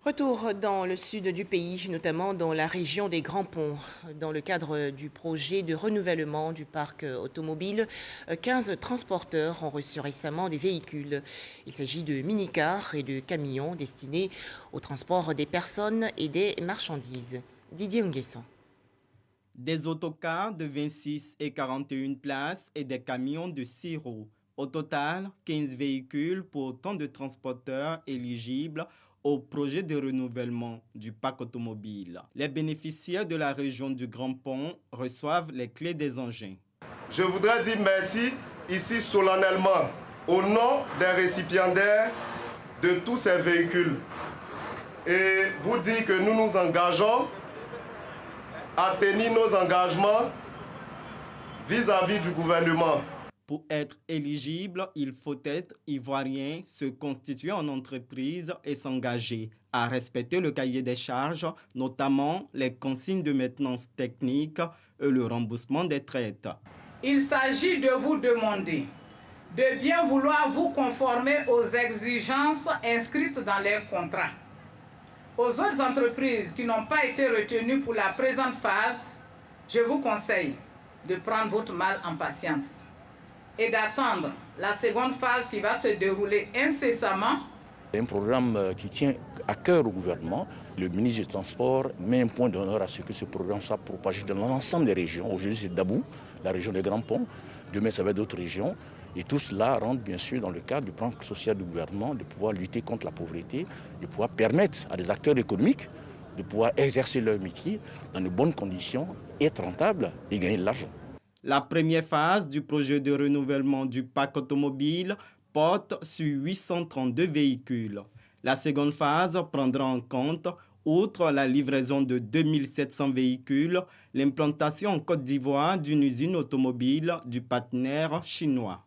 Retour dans le sud du pays, notamment dans la région des Grands Ponts. Dans le cadre du projet de renouvellement du parc automobile, 15 transporteurs ont reçu récemment des véhicules. Il s'agit de mini-cars et de camions destinés au transport des personnes et des marchandises. Didier Nguessan. Des autocars de 26 et 41 places et des camions de 6 roues. Au total, 15 véhicules pour autant de transporteurs éligibles au projet de renouvellement du parc automobile. Les bénéficiaires de la région du Grand Pont reçoivent les clés des engins. Je voudrais dire merci ici solennellement au nom des récipiendaires de tous ces véhicules et vous dire que nous nous engageons à tenir nos engagements vis-à-vis du gouvernement. Pour être éligible, il faut être ivoirien, se constituer en entreprise et s'engager à respecter le cahier des charges, notamment les consignes de maintenance technique et le remboursement des traites. Il s'agit de vous demander de bien vouloir vous conformer aux exigences inscrites dans les contrats. Aux autres entreprises qui n'ont pas été retenues pour la présente phase, je vous conseille de prendre votre mal en patience et d'attendre la seconde phase qui va se dérouler incessamment. C'est un programme qui tient à cœur au gouvernement. Le ministre des Transports met un point d'honneur à ce que ce programme soit propagé dans l'ensemble des régions. Aujourd'hui, c'est Dabou, la région des Grands Ponts. Demain, ça va être d'autres régions. Et tout cela rentre bien sûr dans le cadre du plan social du gouvernement de pouvoir lutter contre la pauvreté, de pouvoir permettre à des acteurs économiques de pouvoir exercer leur métier dans de bonnes conditions, être rentables et gagner de l'argent. La première phase du projet de renouvellement du parc automobile porte sur 832 véhicules. La seconde phase prendra en compte, outre la livraison de 2700 véhicules, l'implantation en Côte d'Ivoire d'une usine automobile du partenaire chinois.